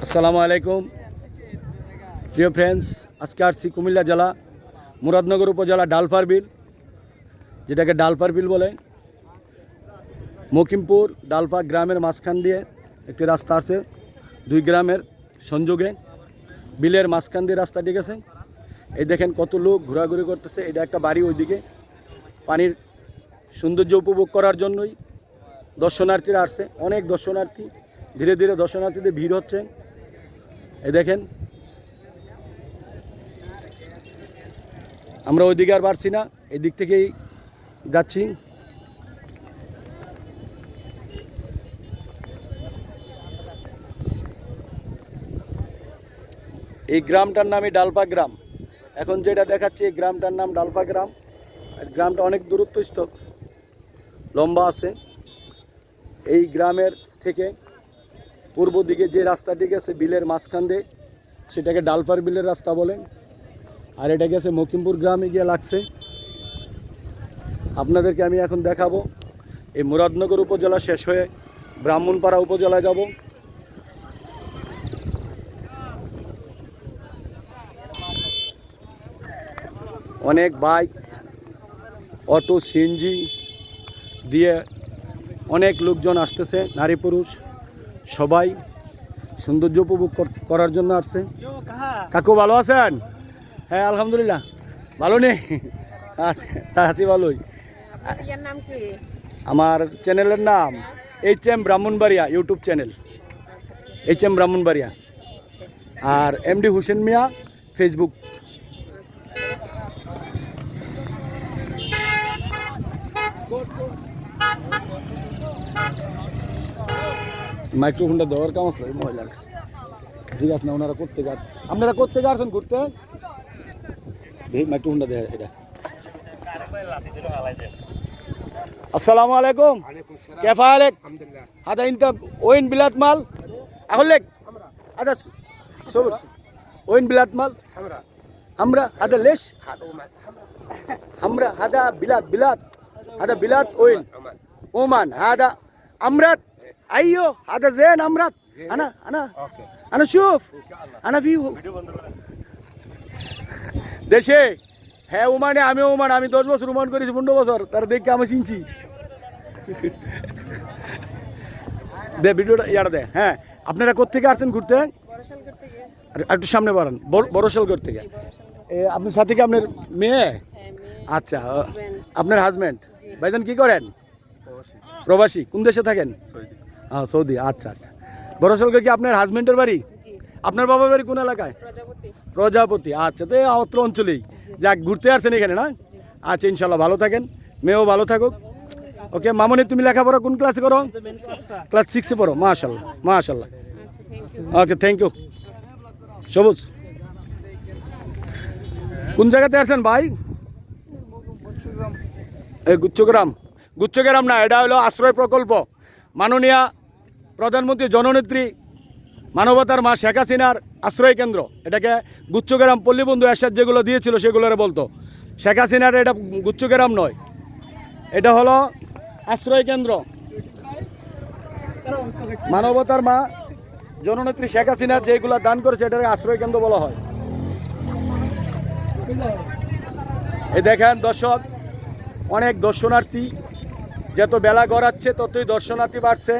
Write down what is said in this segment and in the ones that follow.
আসসালামু আলাইকুম প্রিয় ফ্রেন্ডস, আজকে আসছি কুমিল্লা জেলা মুরাদনগর উপজেলা ডালপার বিল, যেটাকে ডালপার বিল বলে। মকিমপুর ডালপা গ্রামের মাঝখান দিয়ে একটি রাস্তা আছে, দুই গ্রামের সংযোগে বিলের মাঝখান দিয়ে রাস্তা, ঠিক আছে। এই দেখেন কত লোক ঘোরাঘুরি করতেছে। এটা একটা বাড়ি, ওইদিকে পানির সৌন্দর্য উপভোগ করার জন্যই দর্শনার্থীরা আসছে। অনেক দর্শনার্থী, ধীরে ধীরে দর্শনার্থীদের ভিড় হচ্ছে। এই দেখেন, আমরা ওইদিকে আর পারছি না, এই দিক থেকেই যাচ্ছি। এই গ্রামটার নামই ডালপা গ্রাম। এখন যেটা দেখাচ্ছি এই গ্রামটার নাম ডালপা গ্রাম। গ্রামটা অনেক দূরত্বস্থ, লম্বা আছে। এই গ্রামের থেকে পূর্ব দিকে যে রাস্তাটি গেছে বিলের মাঝখান দিয়ে, সেটাকে ডালপার বিলের রাস্তা বলে। আর এটা গেছে মকিমপুর গ্রামে গিয়ে লাগছে। আপনাদেরকে আমি এখন দেখাবো। এই মুরাদনগর উপজেলা শেষ হয়ে ব্রাহ্মণপাড়া উপজেলায় যাব। অনেক বাইক, অটো, সিএনজি দিয়ে অনেক লোকজন আসতেছে, নারী পুরুষ সবাই সৌন্দর্য উপভোগ করার জন্য আসছে। কাকু ভালো আছেন? হ্যাঁ আলহামদুলিল্লাহ, ভালো নেই? আছি ভালোই। আমার চ্যানেলের নাম HM Brahmanbaria, YouTube channel HM Brahmanbaria. আর MD হুসেন মিয়া ফেসবুক। মাইক্রোফোনটা দেওয়ার কাম আসলো, মজা লাগছে। ঠিক আছে না, ওনারা করতে গাছ, আপনারা করতে গাছেন ঘুরতে, দেখি মাইক্রোফোনটা দেয় এটা। আসসালামু আলাইকুম, কেফা আলেক? হাদা ইনটা ওইন বিলাত মাল আহলেক, হাদা সবর ওইন বিলাত মাল আমরা হাদা লেশ আমরা হাদা বিলাত هذا بلاد وين؟ عمان. هذا أمرات. أيوه هذا زين أمرات. أنا شوف أنا في দেশে। হ্যাঁ ওমানে, আমি 10 বছর ওমান করেছি, 15 বছর। তার দেখে আমি চিনছি। দে ভিডিওটা ইয়াটা দে। হ্যাঁ, আপনারা কোত্থেকে আসছেন ঘুরতে? একটু সামনে বাড়ান। বড়শালগড় থেকে। আপনার সাথে কি আপনার মেয়ে? আচ্ছা, আপনার হাজব্যান্ড? ভাইজান কি করেন? প্রবাসী। কোন দেশে থাকেন? হ্যাঁ, সৌদি। আচ্ছা আচ্ছা। বড়শালগড় কি আপনার হাজব্যান্ডের বাড়ি? আপনার বাবার বাড়ি কোন এলাকায়? প্রজাপতি। আচ্ছা, তো এই অত্র অঞ্চলেই যাক ঘুরতে আসছেন এখানে না? আচ্ছা, ইনশাল্লাহ ভালো থাকেন, মেয়েও ভালো থাকুক। ওকে মামনি, তুমি লেখাপড়া কোন ক্লাসে করো? ক্লাস 6-এ পড়ো। মাশাল্লাহ মাশাল্লাহ। ওকে, থ্যাংক ইউ। সবুজ, কোন জায়গাতে আসছেন ভাই? এই গুচ্ছগ্রাম না, এটা হলো আশ্রয় প্রকল্প। মাননীয় প্রধানমন্ত্রী জননেত্রী মানবতার মা শেখ হাসিনার আশ্রয় কেন্দ্র। এটাকে গুচ্ছগ্রাম, পল্লীবন্ধু এরশাদ যেগুলো দিয়েছিল সেগুলোরে বলতো। শেখ হাসিনার এটা গুচ্ছগ্রাম নয়, এটা হলো আশ্রয় কেন্দ্র। মানবতার মা জননেত্রী শেখ হাসিনার যেগুলো দান করেছে এটাকে আশ্রয় কেন্দ্র বলা হয়। এই দেখেন দর্শক, অনেক দর্শনার্থী, যত বেলা গড়াচ্ছে ততই দর্শনার্থী বাড়ছে।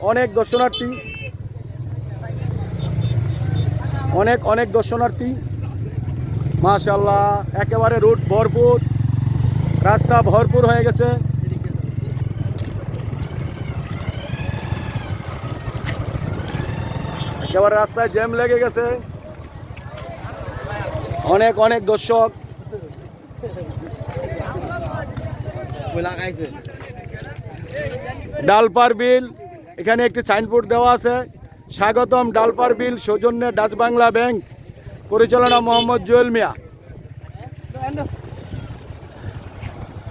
অনেক দর্শনার্থী, অনেক দর্শনার্থী। মাশাআল্লাহ, একেবারে রোড ভরপুর, রাস্তা ভরপুর হয়ে গেছে। একেবারে রাস্তায় জ্যাম লেগে গেছে। অনেক দর্শক। ডালপার বিল, এখানে একটি সাইনবোর্ড দেওয়া আছে, স্বাগতম ডালপার বিল, সৌজন্যে ডাচ বাংলা ব্যাংক, পরিচালনা মোহাম্মদ জুয়েল মিয়া।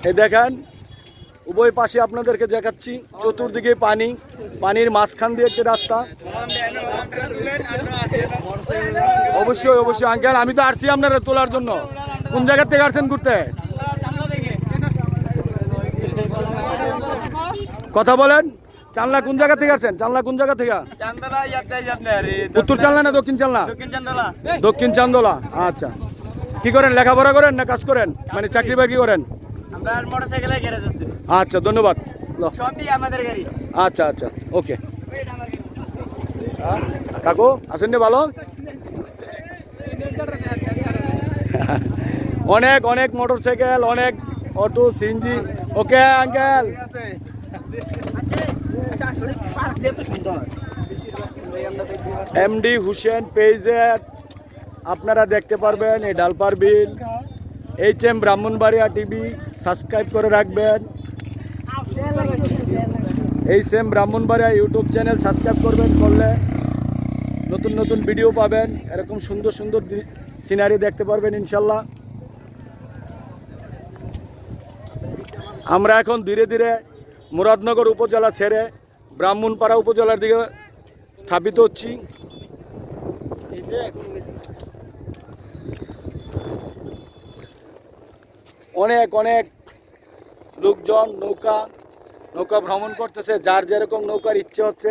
এই দেখেন উভয় পাশে আপনাদেরকে দেখাচ্ছি, চতুর্দিকে পানি, পানির মাঝখান দিয়ে একটি রাস্তা। অবশ্যই আঙ্কেল, আমি তো আসছি আপনারা তোলার জন্য। কোন জায়গা থেকে আসছেন ঘুরতে? কথা বলেন। চালনা কোন জায়গা থেকে আসছেন? চালনা কোন জায়গা থেকে? উত্তর চালনা না দক্ষিণ চালনা? দক্ষিণ চান্দোলা। আচ্ছা, কি করেন, লেখাপড়া করেন না কাজ করেন, মানে চাকরি বাকরি করেন? আচ্ছা, ধন্যবাদ। আচ্ছা আচ্ছা, ওকে। কাকু আছেন রে, ভালো? অনেক অনেক মোটরসাইকেল, অনেক auto, CNG. Okay uncle. MD Hussain পেজে আপনারা দেখতে পারবেন এই ডালপার বিল। HM ব্রাহ্মণবাড়িয়া টিভি সাবস্ক্রাইব করে রাখবেন। HM Brahmanbaria YouTube channel subscribe করবেন, করলে নতুন নতুন ভিডিও পাবেন, এরকম সুন্দর সুন্দর সিনারি দেখতে পারবেন ইনশাল্লাহ। আমরা এখন ধীরে ধীরে মুরাদনগর উপজেলা ছেড়ে ব্রাহ্মণপাড়া উপজেলার দিকে স্থাপিত হচ্ছি। অনেক অনেক লোকজন নৌকা নৌকা ভ্রমণ করতেছে, যার যেরকম নৌকার ইচ্ছে হচ্ছে।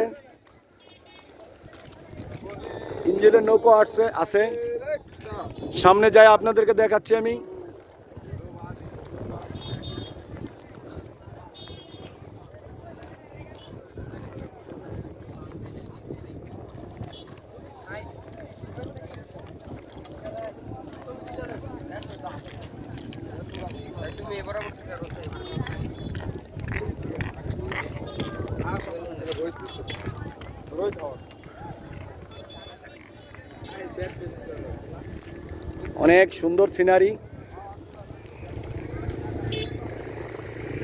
ইঞ্জিনের নৌকা আছে, সামনে যাই আপনাদেরকে দেখাচ্ছি আমি। অনেক সুন্দর সিনারি,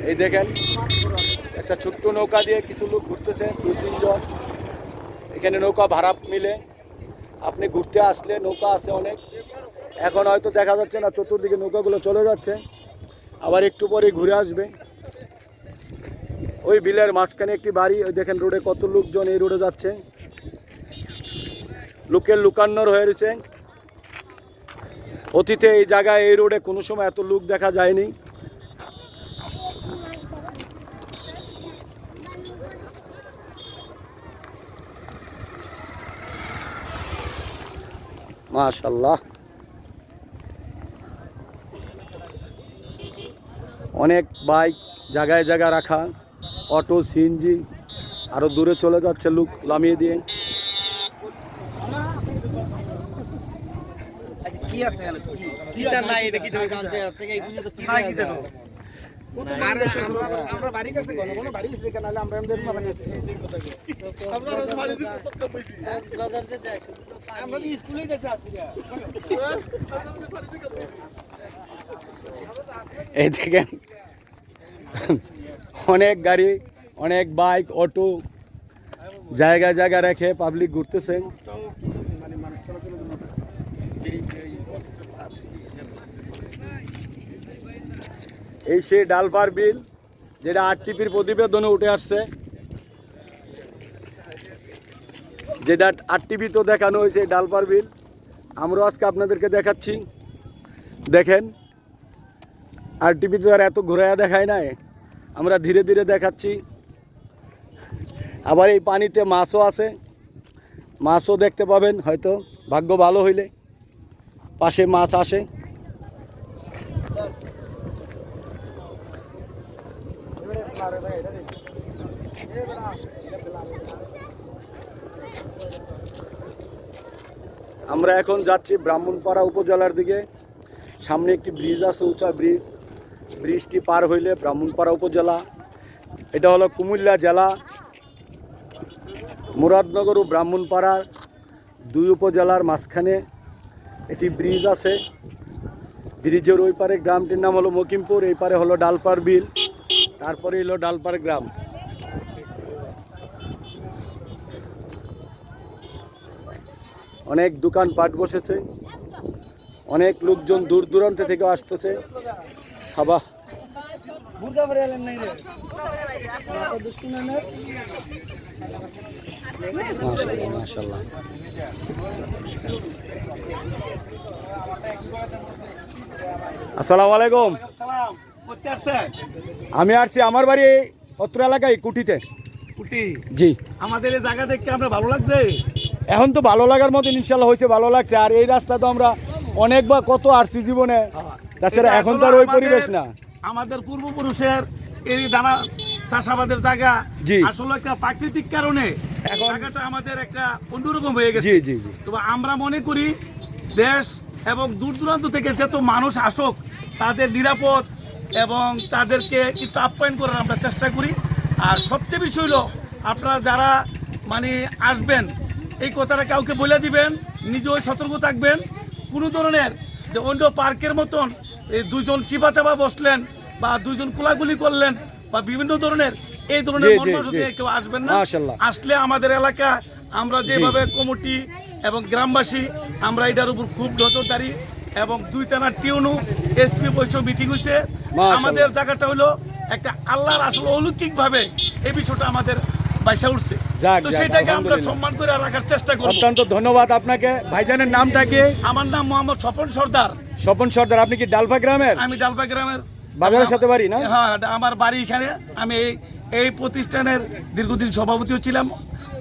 এই দেখেন একটা ছোট্ট নৌকা দিয়ে কিছু লোক ঘুরতেছে, 2-3 জন। এখানে নৌকা ভাড়া মিলে, আপনি ঘুরতে আসলে নৌকা আছে অনেক। এখন হয়তো দেখা যাচ্ছে না, চতুর্দিকে নৌকাগুলো চলে যাচ্ছে, আবার একটু পরে ঘুরে আসবে। ওই বিলের মাঝখানে একটি বাড়ি, ওই দেখেন রোডে কত লোকজন এই রোডে যাচ্ছে, লোকের লুকান্নর হয়ে রয়েছে। অতীতে এই জায়গায় এই রোডে কোনো সময় এত লোক দেখা যায়নি। মাশাআল্লাহ, অনেক বাইক জায়গায় জায়গা রাখা, অটো, সিএনজি, আরো দূরে চলে যাচ্ছে লোক নামিয়ে দিয়ে। এই দেখেন অনেক গাড়ি, অনেক বাইক, অটো জায়গায় জায়গা রেখে পাবলিক ঘুরতেছেন। এই সেই ডালপার বিল, যেটা RTPর প্রতিবেদনে উঠে আসছে, যেটা RTP তো দেখানো হয়েছে ডালপার বিল, আমরাও আজকে আপনাদেরকে দেখাচ্ছি। দেখেন RTP তো আর এত ঘোরায়া দেখায় নাই, আমরা ধীরে ধীরে দেখাচ্ছি। আবার এই পানিতে মাছও আছে, মাছও দেখতে পাবেন হয়তো, ভাগ্য ভালো হইলে পাশে মাছ আসে। আমরা এখন যাচ্ছি ব্রাহ্মণপাড়া উপজেলার দিকে। সামনে একটি ব্রিজ আছে, উঁচা ব্রিজ, ব্রিজটি পার হইলে ব্রাহ্মণপাড়া উপজেলা। এটা হলো কুমিল্লা জেলা, মুরাদনগর ও ব্রাহ্মণপাড়ার 2 উপজেলার মাঝখানে এটি ব্রিজ আছে। ব্রিজের ওই পারে গ্রামটির নাম হলো মকিমপুর, এই পারে হলো ডালপার বিল, তারপরে হলো ডালপার গ্রাম। অনেক দোকানপাট বসেছে, অনেক লোকজন দূর দূরান্ত থেকে আসতেছে খাবা। মাশাআল্লাহ মাশাআল্লাহ। আসসালামু আলাইকুম। আমি আসছি, আমার বাড়ি অত্র এলাকায় কুটিতে। কুটি জি আমাদের এই জায়গা দেখে আপনার ভালো লাগছে? এখন তো ভালো লাগার মতো ইনশাল্লাহ হয়েছে, ভালো লাগছে। আর এই রাস্তা তো আমরা অনেকবার কত আসছি জীবনে, তাছাড়া এটা এখন তো আসলে আর ওই আমাদের- পরিবেশ না। আমাদের পূর্বপুরুষের এই দানা চাষাবাদের জায়গা জি। আসলে একটা প্রাকৃতিক কারণে এখন- জায়গাটা আমাদের একটা অন্যরকম হয়ে গেছে। জি জি জি তবে আমরা মনে করি দেশ এবং দূর দূরান্ত থেকে যত মানুষ আসুক তাদের নিরাপদ এবং তাদেরকে একটু আপ্যায়ন করার আমরা চেষ্টা করি। আর সবচেয়ে বেশি হলো আপনারা যারা মানে আসবেন এই কথাটা কাউকে বলে দিবেন, নিজেও সতর্ক থাকবেন। কোনো ধরনের যে অন্য পার্কের মতন এই দুজন চিপা চাপা বসলেন বা দুজন কোলাগুলি করলেন বা বিভিন্ন ধরনের এই ধরনের জি, জি, মনমানসিকতা জি। নিয়ে কেউ আসবেন না। মাশাআল্লাহ। আসলে আমাদের এলাকা আমরা যেভাবে কমিটি এবং গ্রামবাসী আমরা এটার উপর খুব নজরদারি এবং 2 থানার টিউনু এসপি বৈঠক মিটিং হয়েছে। মাশাআল্লাহ। আমাদের জায়গাটা হলো একটা আল্লাহর আসলে অলৌকিক ভাবে এই বিষয়টা আমাদের বাইসা উঠছে। যাক, তো যাক, সেটাকে আমরা আলহামদুলিল্লাহ। সম্মান করে রাখার চেষ্টা করব। অত্যন্ত ধন্যবাদ আপনাকে। ভাইজানের নামটা কি? আমার নাম মোহাম্মদ স্বপন সর্দার। স্বপন সর্দার। আপনি কি ডালফা গ্রামের? আমি ডালপা গ্রামের বাজারের সাথে বাড়ি না? হ্যাঁ, এটা আমার বাড়ি এখানে। আমি এই প্রতিষ্ঠানের দীর্ঘদিন সভাপতিও ছিলাম,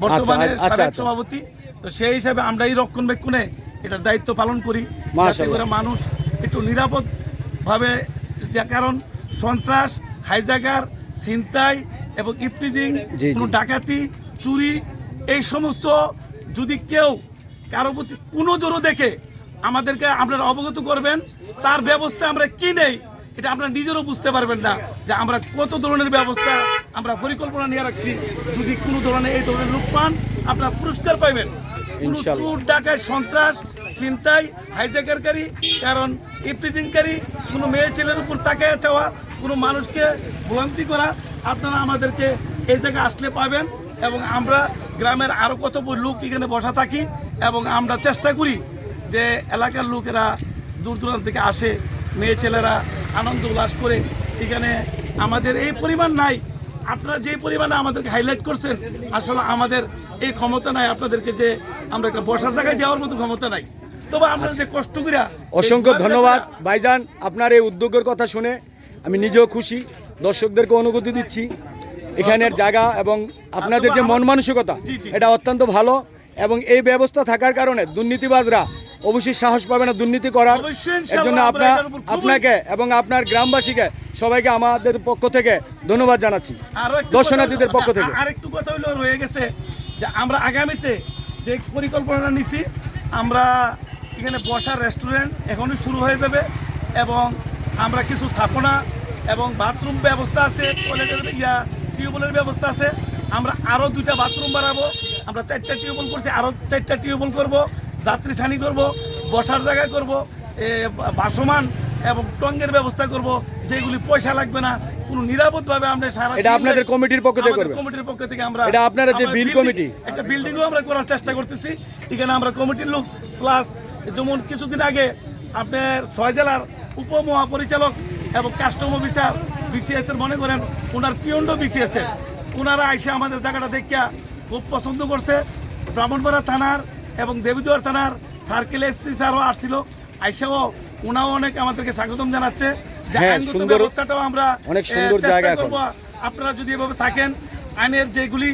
বর্তমানে আচ্ছা, আচ্ছা, সাবেক আচ্ছা। সভাপতি। তো সেই হিসাবে আমরা এই রক্ষণাবেক্ষণে এটার দায়িত্ব পালন করি, যাতে মাশাআল্লাহ। করে মানুষ একটু নিরাপদ ভাবে, যে কারণ সন্ত্রাস, হাইজাগার, ছিনতাই এবং ইফটিজিং, জি, কোনো জি। ডাকাতি, চুরি, এই সমস্ত যদি কেউ কারো প্রতি কোনো জোরও দেখে আমাদেরকে আপনারা অবগত করবেন। তার ব্যবস্থা আমরা কি নেই এটা আপনারা নিজেরও বুঝতে পারবেন না যে আমরা কত ধরনের ব্যবস্থা আমরা পরিকল্পনা নিয়ে রাখছি। যদি কোনো ধরনের এই ধরনের লোক পান আপনারা পুরস্কার পাইবেন। কোনো ইনশাআল্লাহ। চোর, ডাকাত, সন্ত্রাস, ছিনতাই, হাইজ্যাকারকারী, কারণ ইফটিজিংকারী, কোনো মেয়ে ছেলের উপর তাকায় চাওয়া, কোনো মানুষকে ভ্রান্তি করা, আপনারা আমাদেরকে এই জায়গায় আসলে পাবেন। এবং আমরা গ্রামের আরও কত লোক এখানে বসা থাকি এবং আমরা চেষ্টা করি যে এলাকার লোকেরা দূর দূরান্ত থেকে আসে, মেয়ে ছেলেরা আনন্দ উল্লাস করে। এখানে আমাদের এই পরিমাণ নাই, আপনারা যে পরিমাণে আমাদেরকে হাইলাইট করছেন, আসলে আমাদের এই ক্ষমতা নাই আপনাদেরকে যে আমরা একটা বসার জায়গায় দেওয়ার মতো ক্ষমতা নাই। তবে আমরা যে কষ্ট করি, অসংখ্য ধন্যবাদ ভাইজান। আপনার এই উদ্যোগের কথা শুনে আমি নিজেও খুশি, দর্শকদেরকে অনুভূতি দিচ্ছি। এখানের জায়গা এবং আপনাদের যে মন মানসিকতা, জি, জি। এটা অত্যন্ত ভালো। এবং এই ব্যবস্থা থাকার কারণে দুর্নীতিবাজরা অবশ্যই সাহস পাবে না দুর্নীতি করার। অবশ্যই এর জন্য ইনশাআল্লাহ আমরা এটার উপর খুবই- আপনাকে এবং আপনার গ্রামবাসীকে সবাইকে আমাদের পক্ষ থেকে ধন্যবাদ জানাচ্ছি, আরো একটু দর্শনার্থীদের কথা- পক্ষ থেকে। আরেকটু কথা হইলো রয়ে গেছে যে আমরা আগামীতে যে পরিকল্পনা নিছি, আমরা এখানে বসার রেস্টুরেন্ট এখনই শুরু হয়ে যাবে এবং আমরা কিছু স্থাপনা এবং বাথরুম ব্যবস্থা আছে, টয়লেটের টিউবওয়েলের ব্যবস্থা আছে। আমরা আরও 2টা বাথরুম বাড়াবো, আমরা 4টা টিউবওয়েল করছি, আরও 4টা টিউবওয়েল করবো, যাত্রী ছানি করবো, বসার জায়গা করবো, বাসমান এবং টঙ্গের ব্যবস্থা করব, যেগুলি পয়সা লাগবে না, কোনো নিরাপদভাবে আমরা সারা এটা আপনাদের কমিটির পক্ষ থেকে করবেন? কমিটির পক্ষ থেকে আমরা এটা আপনারা যে আমরা বিল building- কমিটি? একটা বিল্ডিংও আমরা করার চেষ্টা করতেছি। এখানে আমরা কমিটির লোক প্লাস, যেমন কিছুদিন আগে আপনার 6 জেলার উপমহাপরিচালক এবং কাস্টম অফিসার বিসিএস এর, মনে করেন ওনার পিয়ন্ড বিসিএস এর, ওনারা আইসে আমাদের জায়গাটা দেখিয়া খুব পছন্দ করছে। ব্রাহ্মণবাড়া থানার এবং দেবীদুয়ার থানার সার্কেল এসপি স্যারও আসছিল, আইসাও ওনাও অনেক আমাদেরকে স্বাগতম জানাচ্ছে। যে হ্যাঁ, আইনগত সুন্দর, ব্যবস্থাটাও আমরা অনেক সুন্দর চেষ্টা জায়গা এখন। করব। আপনারা যদি এভাবে থাকেন, আইনের যেগুলি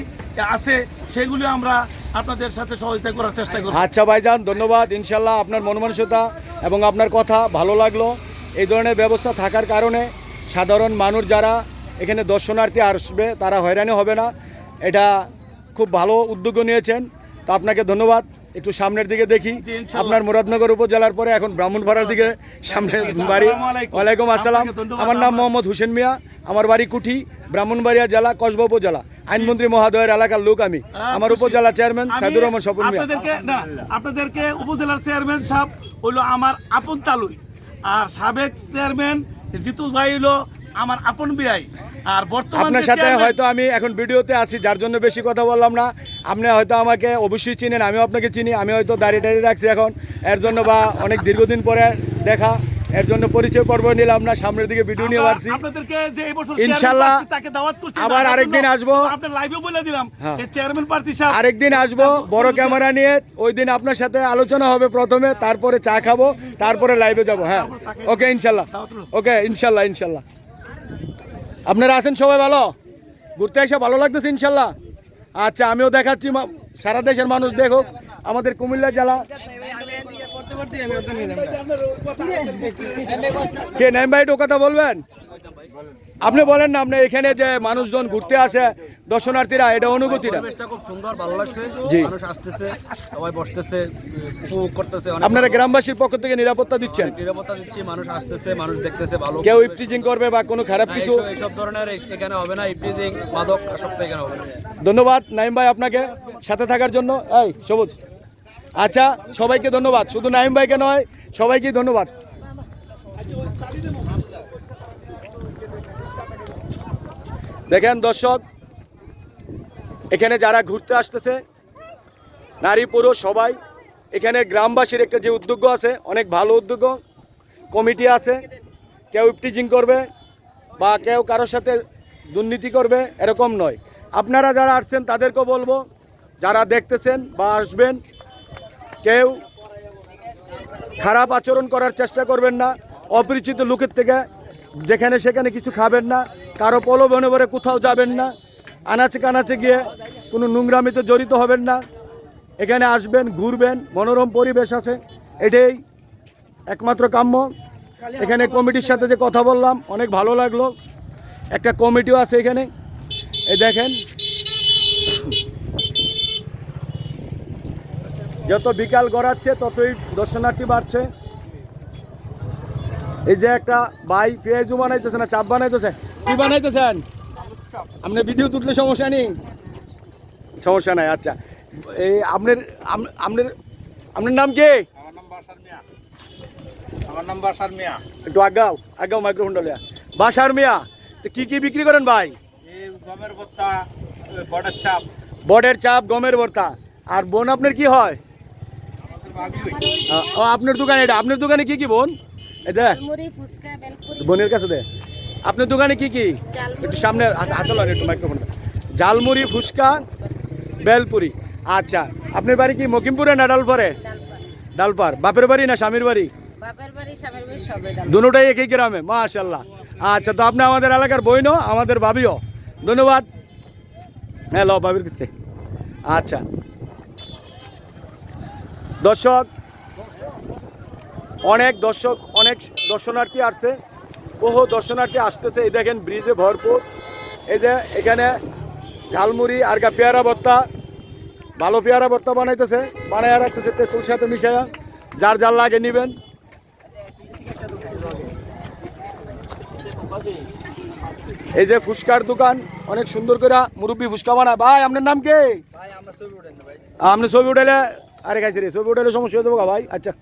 আছে সেগুলি আমরা আপনাদের সাথে সহযোগিতা করার চেষ্টা করব। আচ্ছা ভাইজান, ধন্যবাদ। ইনশাল্লাহ আপনার মনমানসিকতা এবং আপনার কথা ভালো লাগলো। এই ধরনের ব্যবস্থা থাকার কারণে সাধারণ মানুষ যারা এখানে দর্শনার্থী আসবে তারা হয়রানি হবে না। এটা খুব ভালো উদ্যোগ নিয়েছেন, তো আপনাকে ধন্যবাদ। একটু সামনের দিকে দেখি, জি, ইনশাআল্লাহ। আপনার মুরাদনগর উপজেলার পরে এখন ব্রাহ্মণপাড়ার দিকে সামনে ঠিক আছে, বাড়ি। আসসালামু আলাইকুম। ওয়ালাইকুম আসসালাম। আপনাকে ধন্যবাদ। আমার নাম মোহাম্মদ হোসেন মিয়া, আমার বাড়ি কুঠি, ব্রাহ্মণবাড়িয়া জেলা, কসবা উপজেলা। আইনমন্ত্রী মহোদয়ের এলাকার লোক আমি। আমার উপজেলা চেয়ারম্যান আমি সাইদুর রহমান স্বপন মিয়া। আপনাদেরকে উপজেলার চেয়ারম্যান সাহেব হইলো আমার আপন তালুই, আর সাবেক চেয়ারম্যান জিতু ভাই হইলো আমার আপন বিআই, আর বর্তমান আপনার সাথে হয়তো আমি এখন ভিডিওতে আছি, যার জন্য বেশি কথা বললাম না। আপনি হয়তো আমাকে অবশ্যই চিনেন, আমিও আপনাকে চিনি। আমি হয়তো দাঁড়িয়ে দাঁড়িয়ে রাখছি এখন, এর জন্য বা অনেক দীর্ঘদিন পরে দেখা, এর জন্য পরিচয় পর্ব নিলাম না, সামনের দিকে ভিডিও নিয়ে পারছি। আপনাদেরকে যে এই বছর ইনশাআল্লাহ চেয়ারম্যান প্রার্থী তাকে দাওয়াত করছি, আবার আরেকদিন আসবো। আপনি লাইভে বলে দিলাম হ্যাঁ। এই চেয়ারম্যান প্রার্থী সাহেব আরেকদিন আসবো বড় ক্যামেরা নিয়ে, ওই দিন আপনার সাথে আলোচনা হবে প্রথমে, তারপরে চা খাবো, তারপরে লাইভে যাব। হ্যাঁ, ওকে ইনশাল্লাহ, ওকে ইনশাল্লাহ, ইনশাল্লাহ। আপনারা আছেন সবাই ভালো, ঘুরতে এসে ভালো লাগতেছে ইনশাল্লাহ। আচ্ছা আমিও দেখাচ্ছি, সারা দেশের মানুষ দেখো আমাদের কুমিল্লা জেলা। কে নাইম ভাই একটু কথা বলবেন? আপনি বলেন না, আপনি এখানে যে মানুষজন ঘুরতে আসে দর্শনার্থীরা, এটা অনুভূতিটা? পরিবেশটা খুব সুন্দর, ভালো লাগছে। জি। মানুষ আসতেছে, সবাই বসতেছে, উপভোগ করতেছে। অনেক আপনারা গ্রামবাসীর পক্ষ থেকে নিরাপত্তা দিচ্ছেন? নিরাপত্তা দিচ্ছি, মানুষ আসতেছে, মানুষ দেখতেছে, ভালো। কেউ ইফটিজিং করবে বা কোনো খারাপ না, কিছু? এইসব ধরনের এখানে হবে না। ইফটিজিং, মাদক আসক্ত এখানে হবে না। ধন্যবাদ নাইম ভাই আপনাকে সাথে থাকার জন্য। এই সবুজ, আচ্ছা সবাইকে ধন্যবাদ, শুধু নাইম ভাইকে নয় সবাইকে ধন্যবাদ। দেখেন দর্শক, এখানে যারা ঘুরতে আসতেছে নারী পুরুষ সবাই, এখানে গ্রামবাসীর একটা যে উদ্যোগ আছে, অনেক ভালো উদ্যোগ, কমিটি আছে। কেউ ইফটিজিং করবে বা কেউ কারোর সাথে দুর্নীতি করবে এরকম নয়। আপনারা যারা আসছেন তাদেরকেও বলবো, যারা দেখতেছেন বা আসবেন, কেউ খারাপ আচরণ করার চেষ্টা করবেন না, অপরিচিত লোকের থেকে যেখানে সেখানে কিছু খাবেন না, কারো প্রলোভনে ভরে কোথাও যাবেন না, আনাচে কানাচে গিয়ে কোনো নোংরামিতে জড়িত হবেন না। এখানে আসবেন, ঘুরবেন, মনোরম পরিবেশ আছে, এটাই একমাত্র কাম্য। এখানে কমিটির সাথে যে কথা বললাম অনেক ভালো লাগলো, একটা কমিটিও আছে এখানে। এই দেখেন, যত বিকাল গড়াচ্ছে ততই দর্শনার্থী বাড়ছে। এই যে একটা ভাই পেঁয়াজু বানাইতেছে না চাপ বানাইতেছে, কি বানাইতেছেন? আপনি ভিডিও তুললে সমস্যা নেই? সমস্যা নাই। আচ্ছা, এই আপনার আপনার আপনার নাম কি? আমার নাম বাসার মিয়া। একটু আগাও আগাও মাইক্রোফোনটা লিয়া। বাসার মিয়া, তো কি কি বিক্রি করেন ভাই? এই গমের ভর্তা, বড়ের চাপ। বড়ের চাপ, গমের ভর্তা। আর বোন আপনার কি হয়? আমাদের ভাবি হই। ও আপনার দোকান এটা, আপনার দোকানে কি কি বোন? এই যে মুড়ি ফুচকা বেলপুরি বোনের কাছে দে। আপনার দোকানে কি কি? ঝালমুড়ি, একটু সামনে হাতে লাগান একটু মাইক্রোফোনটা। ঝালমুড়ি, ফুচকা, বেলপুরি। আচ্ছা, আপনার বাড়ি কি মকিমপুরে না ডালপারে? ডালপার। ডালপার। বাপের বাড়ি না স্বামীর বাড়ি? বাপের বাড়ি স্বামীর বাড়ি সবে ডাল। দুটোটাই একই গ্রামে, মাশাআল্লাহ। আচ্ছা, তো আপনি আমাদের এলাকার বইনও, আমাদের ভাবিও। ধন্যবাদ। হ্যাঁ ল ভাবির কাছে। আচ্ছা দর্শক, অনেক দর্শনার্থী আসছে, বহু দর্শনার্থী আসতেছে। এই দেখেন ব্রিজে ভরপুর। এই যে এখানে ঝালমুড়ি আর পেয়ারা ভর্তা, ভালো পেয়ারা ভর্তা বানাইতেছে, বানাইয়া রাখতেছে তেঁতুল সাথে মিশাইয়া, যার যার লাগে নেবেন। এই যে ফুচকার দোকান, অনেক সুন্দর করে মুরব্বী ফুচকা বানায়। ভাই আপনার নাম কি? আপনি ছবি উঠাইলে, আরে খাইছি রে, ছবি উঠাইলে সমস্যা হয়ে যাবো গা ভাই। আচ্ছা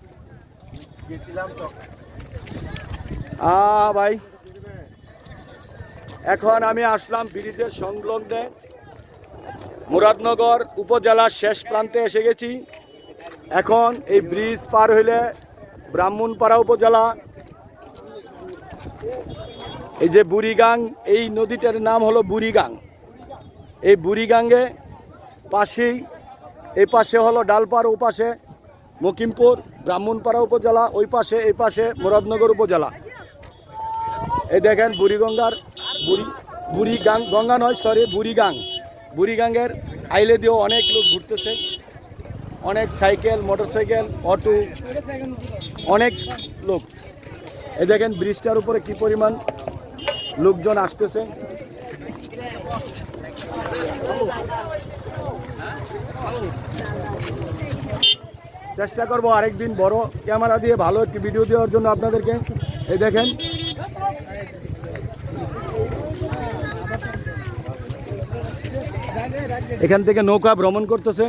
ভাই, এখন আমি আসলাম ব্রিজের সংলগ্নে মুরাদনগর উপজেলার শেষ প্রান্তে এসে গেছি। এখন এই ব্রিজ পার হইলে ব্রাহ্মণপাড়া উপজেলা। এই যে বুড়িগাং, এই নদীটার নাম হলো বুড়িগাং। এই বুড়িগাঙ্গে পাশেই, এই পাশে হলো ডালপার, ও পাশে মকিমপুর ব্রাহ্মণপাড়া উপজেলা, ওই পাশে এই পাশে মুরাদনগর উপজেলা। এই দেখেন বুড়িগঙ্গার বুড়িগাং, গঙ্গা নয় সরি, বুড়িগাং। বুড়িগাঙ্গের আইলে দিয়েও অনেক লোক ঘুরতেছে, অনেক সাইকেল, মোটরসাইকেল, অটো, অনেক লোক। এই দেখেন ব্রিজটার উপরে কি পরিমাণ লোকজন আসতেছে। চেষ্টা করবো আরেকদিন বড় ক্যামেরা দিয়ে ভালো একটি ভিডিও দেওয়ার জন্য আপনাদেরকে। এই দেখেন এখান থেকে নৌকা ভ্রমণ করতেছে।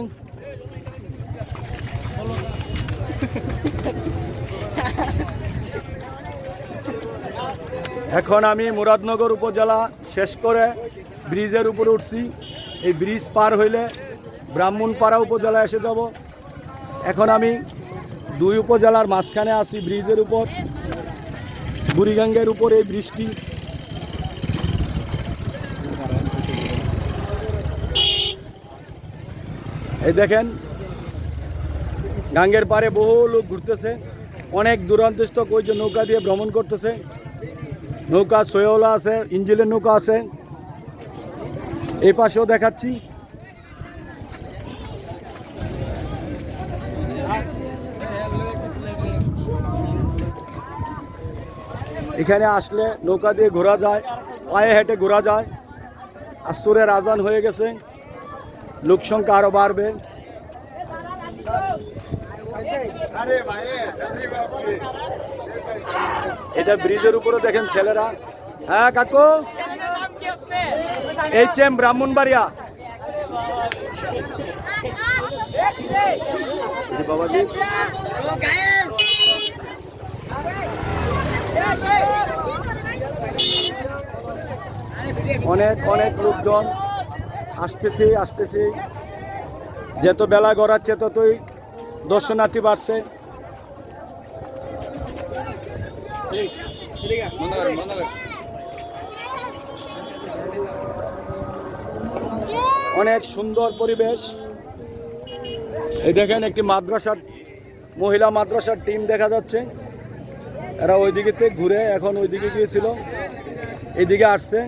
এখন আমি মুরাদনগর উপজেলা শেষ করে ব্রিজের উপরে উঠছি। এই ব্রিজ পার হইলে ব্রাহ্মণপাড়া উপজেলা এসে যাব। এখন আমি দুই উপজেলার মাঝখানে আছি, ব্রিজের উপর, বুড়িগাঙ্গের উপর এই ব্রিজটি। এই দেখেন গাঙ্গের পারে বহু লোক ঘুরতেছে, অনেক দূরান্তস্থ ওই যে নৌকা দিয়ে ভ্রমণ করতেছে। নৌকা সোয়েওলা আছে, ইঞ্জিনের নৌকা আছে, এই পাশেও দেখাচ্ছি। এখানে আসলে নৌকা দিয়ে ঘোরা যায়, পায়ে হেঁটে ঘোরা যায়। আসরের আজান হয়ে গেছে, লোক সংখ্যা আরো বাড়বে। এটা ব্রিজের উপরে দেখেন ছেলেরা। হ্যাঁ কাকু, এই চেম ব্রাহ্মণবাড়িয়া। বাবাজি অনেক অনেক লোকজন আসতেছে। যত বেলা গড়াচ্ছে ততই দর্শনার্থী বাড়ছে। অনেক সুন্দর পরিবেশ। এই দেখেন একটি মহিলা মাদ্রাসার টিম দেখা যাচ্ছে। এরা ওইদিকে ঘুরে এখন ওইদিকে গিয়েছিল, এইদিকে আসছে।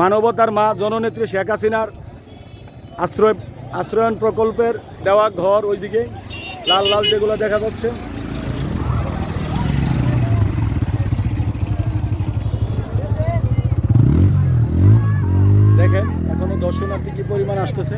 মানবতার মা জননেত্রী শেখ হাসিনার আশ্রয়ন প্রকল্পের দেওয়া ঘর ওইদিকে লাল লাল যেগুলো দেখা যাচ্ছে। দেখেন এখনো দর্শনার্থী কি পরিমাণ আসতেছে।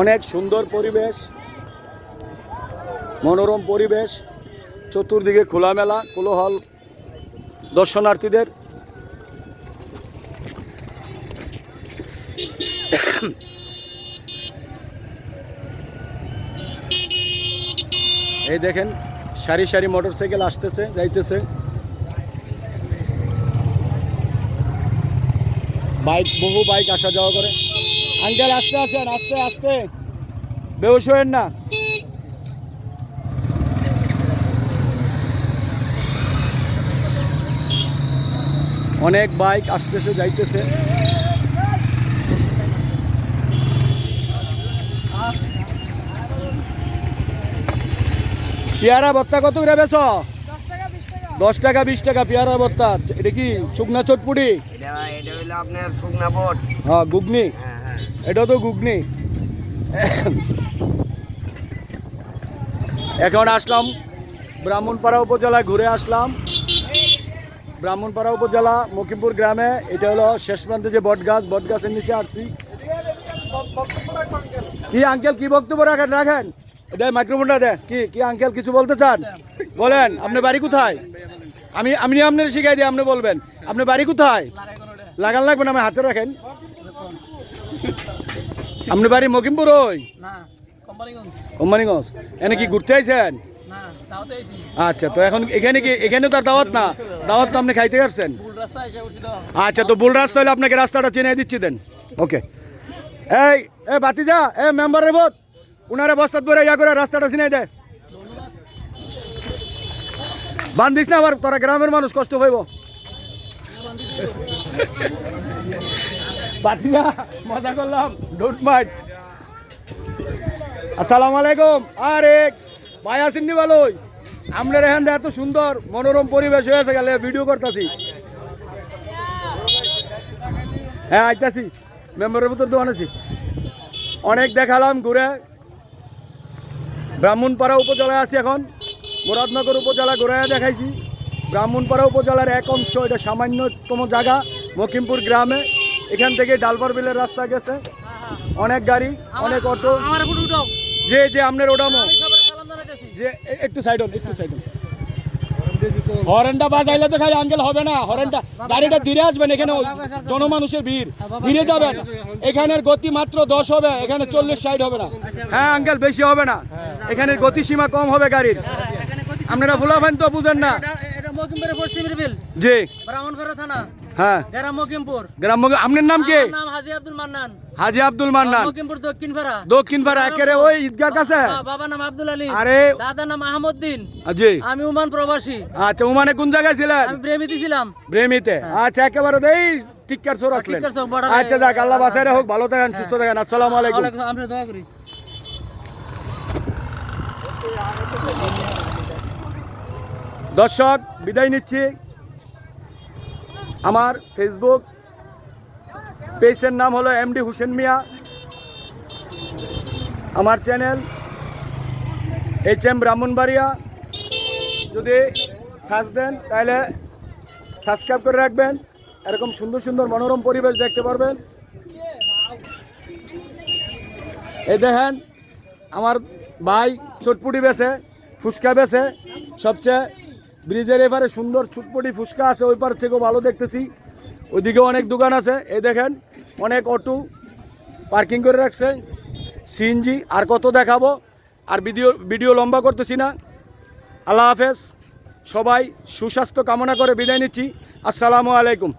অনেক সুন্দর পরিবেশ, মনোরম পরিবেশ, চতুর্দিকে খোলামেলা কোলাহল দর্শনার্থীদের। এই দেখেন সারি সারি মোটরসাইকেল আসতেছে যাইতেছে, বহু বাইক আসা যাওয়া করে। আঙ্কেল আস্তে আসেন, আস্তে আস্তে, বেহুশ হয়েন না। অনেক বাইক আসতেছে যাইতেছে। পেয়ারা ভর্তা কত করে বেচ? 10 টাকা 20 টাকা পেয়ারা ভর্তা। এটা কি শুকনা চটপুটি? এটা হইলো আপনার শুকনা বট। হ্যাঁ ঘুগনি, হ্যাঁ। এটা তো ঘুগনি। এখন আসলাম ব্রাহ্মণপাড়া উপজেলায়, ঘুরে আসলাম ব্রাহ্মণপাড়া উপজেলা মকিমপুর গ্রামে। এটা হলো শেষ প্রান্তে যে বট গাছের নিচে আসছি। কি আঙ্কেল কি বক্তব্য রাখেন? এটা মাইক্রোফোনটা দে। কি আঙ্কেল কিছু বলতে চান? বলেন। আপনার বাড়ি কোথায়? আমি আপনার শিখাই দিই, আপনি বলবেন। আপনার বাড়ি কোথায়? লাগান লাগবে না, আমার হাতে রাখেন। আপনার বাড়ি মকিমপুর? ওই কোম্পানিগঞ্জ। এনে কি ঘুরতে আইছেন? আচ্ছা, তো এখন এখানে তো আর দাওয়াত না তো আপনি খাইতে পারছেন। আচ্ছা, তো ভুল রাস্তা হলে আপনাকে রাস্তাটা চিনিয়ে দিচ্ছি দেন। ওকে। এই বাতিজা, মেম্বারের ভোট উনারে বস্তাত করে ইয়া করে রাস্তাটা চিনিয়ে দেয়। বান্ধিস না আবার, তোরা গ্রামের মানুষ কষ্ট হইব। বাতিজা মজা করলাম, ডোন্ট মাইন্ড। আসসালামু আলাইকুম। আরে ভাই আসেননি ভালোই? আপনার এখান এত সুন্দর মনোরম পরিবেশ হয়েছে, গেলে ভিডিও করতেছি। হ্যাঁ আইতাছি, মেম্বারের ভিতর দোকান আছি। অনেক দেখালাম ঘুরে। ব্রাহ্মণপাড়া উপজেলায় আছি এখন। মুরাদনগর উপজেলা ঘুরে দেখাইছি। ব্রাহ্মণপাড়া উপজেলার এক অংশ, এটা সামান্যতম জায়গা মকিমপুর গ্রামে। এখান থেকে ডালপার বিলের রাস্তা গেছে, অনেক গাড়ি, অনেক অটো। যে আপনার ওটামো যে একটু সাইড হন। হরেনটা বাজাইলে তো খাই আঙ্কেল হবে না। হরেনটা গাড়িটা ধীরে আসবেন, এখানে জনমানুষের ভিড়, ধীরে যাবেন। এখানের গতি মাত্র 10 হবে, এখানে 40-60 হবে না। হ্যাঁ আঙ্কেল বেশি হবে না, এখানের গতিসীমা কম হবে গাড়ির। আপনারা ভুলাবেন তো, বুঝেন না। জি ব্রাহ্মণপাড়া থানা, হ্যাঁ গ্রাম মকিমপুর। আপনার নাম কি? নাম হাজী আব্দুল মান্নান। হাজী আব্দুল মান্নান, মকিমপুর দক্ষিণ পাড়া একেবারে ওই ঈদগার কাছে। বাবা নাম আব্দুল আলী, আরে দাদা নাম আহমদউদ্দিন। জি, আমি ওমান প্রবাসী। আচ্ছা, ওমানে কোন জায়গায় ছিলেন? আমি ব্রেমিতে ছিলাম। ব্রেমিতে। আচ্ছা, একেবারে এই টিক্কার চোর আসলেন টিক্কার চোর border-এ- আচ্ছা যাক আল্লাহ বাঁচায় রাখুক ভালো থাকেন সুস্থ থাকেন আসসালামু আলাইকুম আমরা দোয়া করি। দর্শক বিদায় নিচ্ছি আমার ফেসবুক পেজের নাম হলো এমডি হোসেন মিয়া আমার চ্যানেল HM ব্রাহ্মণবাড়িয়া যদি সার্চ দেন তাহলে সাবস্ক্রাইব করে রাখবেন এরকম সুন্দর সুন্দর মনোরম পরিবেশ দেখতে পারবেন এই দেখেন আমার ভাই চটপুটি বেছে ফুচকা বেছে সবচেয়ে ব্রিজের এপারে সুন্দর চটপুটি ফুচকা আছে ওই পার থেকেও ভালো দেখতেছি ওইদিকে অনেক দোকান আছে এই দেখেন অনেক অটো পার্কিং করে রাখছে সিএনজি আর কত দেখাবো আর ভিডিও লম্বা করতেছি না আল্লাহ হাফেজ সবাই সুস্বাস্থ্য কামনা করে বিদায় নিচ্ছি আসসালামু আলাইকুম